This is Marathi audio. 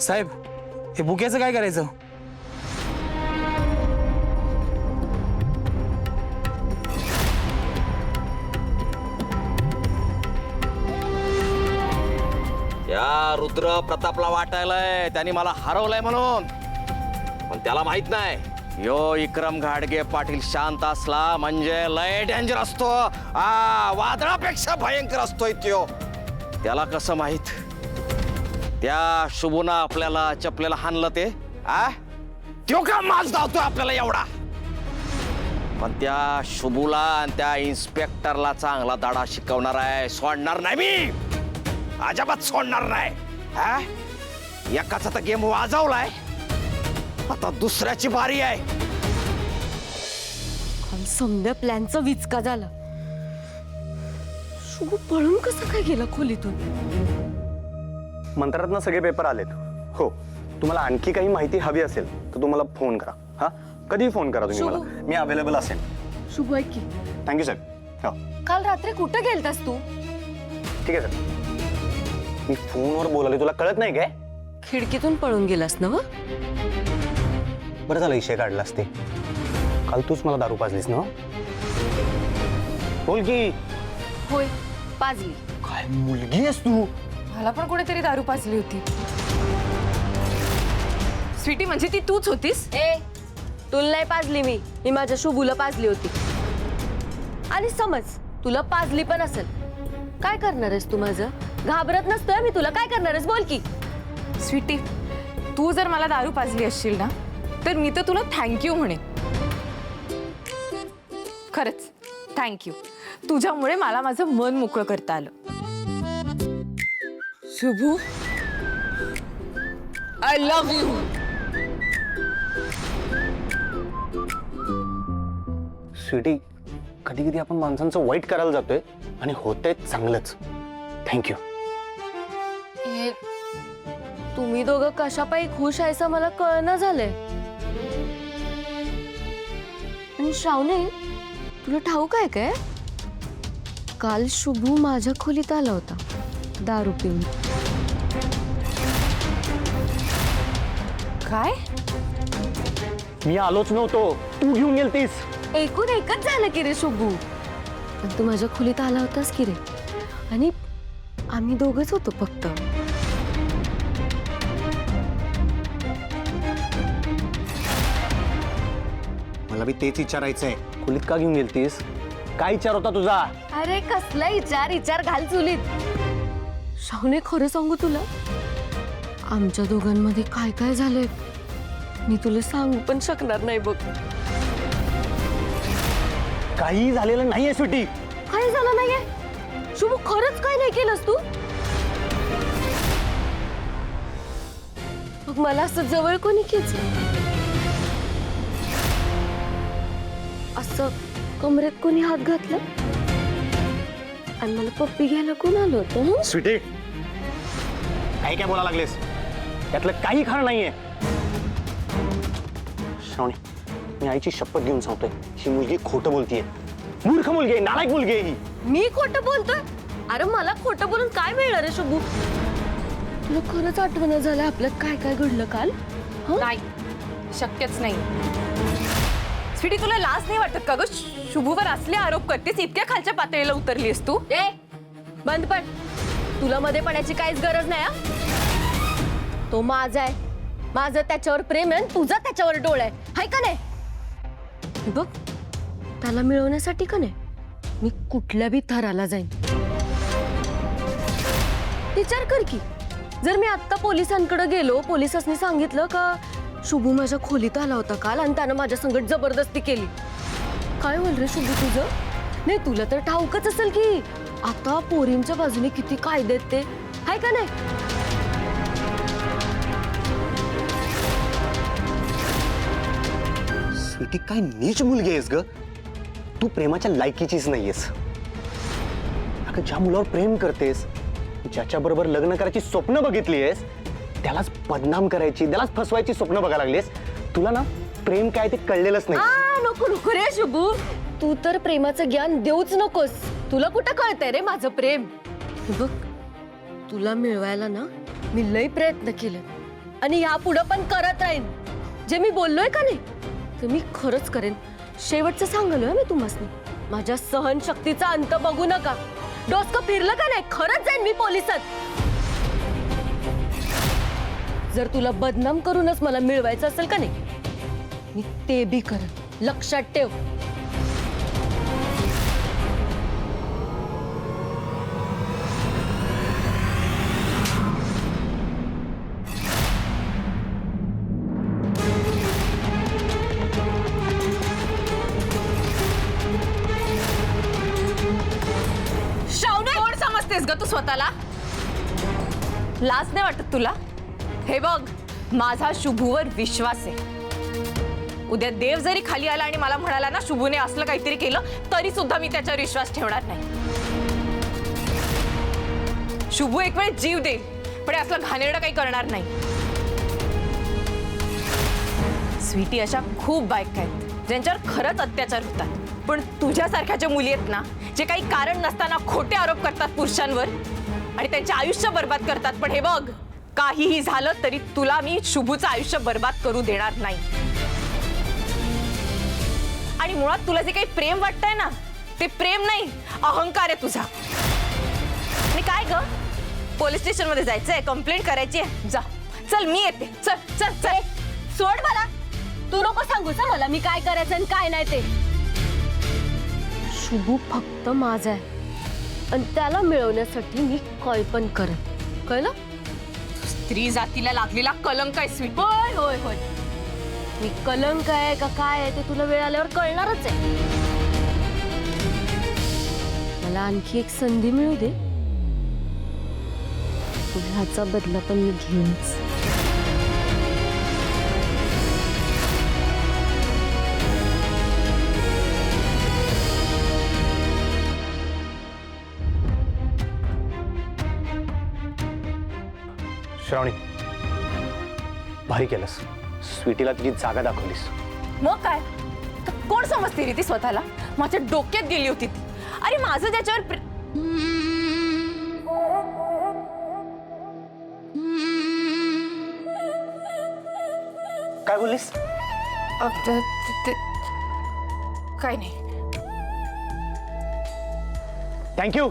साहेब, हे बुक्याचं काय करायचं? या रुद्र प्रतापला वाटायलाय त्यांनी मला हरवलंय म्हणून, पण त्याला माहित नाही यो विक्रम घाडगे पाटील शांत असला म्हणजे लय डेंजर असतो. वादळापेक्षा भयंकर असतोय त्यो. त्याला कसं माहित त्या शुभूना आपल्याला चपलेला हाणलं ते? त्यो का माज धावतोय आपल्याला एवढा? पण त्या शुभूला आणि त्या इन्स्पेक्टरला चांगला धडा शिकवणार आहे. सोडणार नाही मी, अजिबात सोडणार नाही. एकाचा तर गेम वाजवलाय, आता दुसऱ्याची बारी आहे. समजा प्लॅनचा विचका झाला. शुभ पळून कसं काय गेला खोलीतून? मंत्रातनं सगळे पेपर आलेत. हो, तुम्हाला आणखी काही माहिती हवी असेल तर तुम्हाला फोन करा. हा, कधी फोन करा तुम्ही मला, मी अवेलेबल असेल. शुभ ऐक की, थँक्यू साहेब. हो, काल रात्री कुठं गेलतास तू? ठीक आहे सर. मी फोनवर बोलाले, तुला कळत नाही काय? खिडकीतून पळून गेलास ना? बरं झालं इशे काढलास ते. काल तूच मला दारू पाजलीस ना? बोल की. होय, पाजली. काय मुलगी आहेस तू? मला पण कोणीतरी दारू पाजली होती. स्वीटी, म्हणजे ती तूच होतीस? तुला नाही पाजली मी माझ्या शुभूला पाजली होती. आणि समज तुला पाजली पण असेल, काय करणार आहेस तू? माझं घाबरत नसतोय मी तुला, काय करणार आहेस बोल की. स्वीटी, तू जर मला दारू पाजली असशील ना, तर मी तर तुला थँक्यू म्हणेन. खरंच थँक्यू. तुझ्यामुळे मला माझं मन मोकळं करता आलं. Shubhu, I love you. Sweetie, कधी कधी आपण माणसांचं वाईट करायला जातोय आणि होतंय चांगलंच. थँक्यू. तुम्ही दोघं कशापायी खुश आहेसा मला कळना झालंय. आणि श्रावणे, तुला ठाऊक आहे काय, काल शुभू माझ्या खोलीत आला होता दारू पिऊन. काय? मी आलोच नव्हतो, तू घेऊन गेलतीस. एकूण एकच झालं की रे शुभू. पण तू माझ्या खोलीत आला होतास की रे, आणि आम्ही दोघच होतो फक्त. मला बी तेच विचारायचंय, खोलीत का घेऊन गेलतीस? काय विचार होता तुझा? अरे कसला विचार घाल चुलीत. शावने, खरं सांगू तुला, आमच्या दोघांमध्ये काय काय झालंय मी तुला सांगू पण शकणार नाही बघ. काही झालेलं नाहीये स्वीटी. काय झालं नाहीये? शुभू, खरंच काय नाही केलंस तू? मग मला असं जवळ कोणी खेचलं? असं कमरेत कोणी हात घातला? आणि मला पप्पी घ्यायला कोण आलं होतं? स्वीटी, काय काय बोला लागलेस? त्यातलं काही खरं नाहीये. श्रावणी, मी आईची शपथ घेऊन सांगतोय, ही मुलगी खोटं बोलतीये. मूर्ख मुलगी आहे, नालायक मुलगी आहे ही. मी खोटं बोलतोय? अरे मला खोटं बोलून काय मिळणार आहे शुभू? तुला खरंच आठवण झालं आपल्यात काय काय घडलं काल? नाही, शक्यच नाही. स्वीटी, तुला लाज नाही वाटत का ग? शुभूवर असले आरोप करतेस, इतक्या खालच्या पातळीला उतरलीस तू. बंद पड. तुला मध्ये पडायची काहीच गरज नाही. तो माझा आहे, माझं त्याच्यावर प्रेम आहे, तुझा त्याच्यावर डोळ आहे, हाय का नाही? बघ, त्याला मिळवण्यासाठी का नाही मी कुठल्या बी थराला जाईन. विचार कर की, जर मी आता पोलिसांकडे गेलो, पोलिसांनी सांगितलं का शुभू माझ्या खोलीत आला होता काल आणि त्यानं माझ्या संगत जबरदस्ती केली, काय होईल रे शुभू तुझं? नाही, तुला तर ठाऊकच असेल की आता पोरींच्या बाजूने किती कायदे आहेत ते, हाय का नाही? स्वीटी, काय नीच मुलगी आहेस ग तू. प्रेमाच्या लायकीचीच नाहीयेस. अगं, ज्या मुलावर प्रेम करतेस, ज्याच्या बरोबर लग्न करायची स्वप्न बघितली आहेस, त्यालाच बदनाम करायची, त्यालाच फसवायची स्वप्न बघायला लागलीस. तुला ना प्रेम काय ते कळलेलंच नाही. नको नको रे शुभू, तू तर प्रेमाचं ज्ञान देऊच नकोस. तुला कुठं कळतंय रे माझं प्रेम? बघ, तुला मिळवायला ना मी लय प्रयत्न केले, आणि ह्यापुढं पण करत राहीन. जे मी बोललोय का नाही ते मी खरंच करेन. शेवटचं सांगलोय मी तुम्हाला, माझ्या सहनशक्तीचा अंत बघू नका. डोसकं फिरलं का नाही खरंच जाईन मी पोलिसात. जर तुला बदनाम करूनच मला मिळवायचं असेल का नाही मी ते बी करेन, लक्षात ठेव. कोण समजतेस ग तू स्वतःला? लाज नाही वाटत तुला? हे बघ, माझा शुभूवर विश्वास आहे. उद्या देव जरी खाली आला आणि मला म्हणाला ना शुभूने असलं काहीतरी केलं, तरी सुद्धा मी त्याच्यावर विश्वास ठेवणार नाही. शुभू एक वेळ जीव देईल, पण असलं घाणेरडं काही करणार नाही. स्वीटी, अशा खूप बायका आहेत ज्यांच्यावर खरंच अत्याचार होतात, पण तुझ्यासारख्या ज्या मुली आहेत ना, जे काही कारण नसताना खोटे आरोप करतात पुरुषांवर आणि त्यांचे आयुष्य बर्बाद करतात. पण हे बघ, काहीही झालं तरी तुला मी शुभूचं आयुष्य बर्बाद करू देणार नाही. आणि मुळात तुला जे काही प्रेम वाटतंय ना, ते प्रेम नाही, अहंकार आहे तुझा. आणि काय ग, पोलीस स्टेशन मध्ये जायचंय, कंप्लेंट करायची आहे? जा, चल मी येते. चल चल चल. सोड मला. तू नको सांगूस हं मला मी काय करायचं आणि काय नाही ते. शुभू फक्त माझा आहे आणि त्याला मिळवण्यासाठी मी काय पण करेन. कळलं? स्त्री जातीला लागलेला कलंक आहे स्वीट. होय होय होय. मी कलंक आहे का काय आहे ते तुला वेळ आल्यावर कळणारच आहे. मला आणखी एक संधी मिळू दे, ह्याचा बदला पण मी घेईनच. श्रावणी, भारी केलंस. स्वीटीला तुझी जागा दाखवलीस. मग काय, कोण समजते रे ती स्वतःला? माझ्या डोक्यात गेली होती ती. अरे माझं त्याच्यावर काय बोललीस? काय नाही. थँक्यू.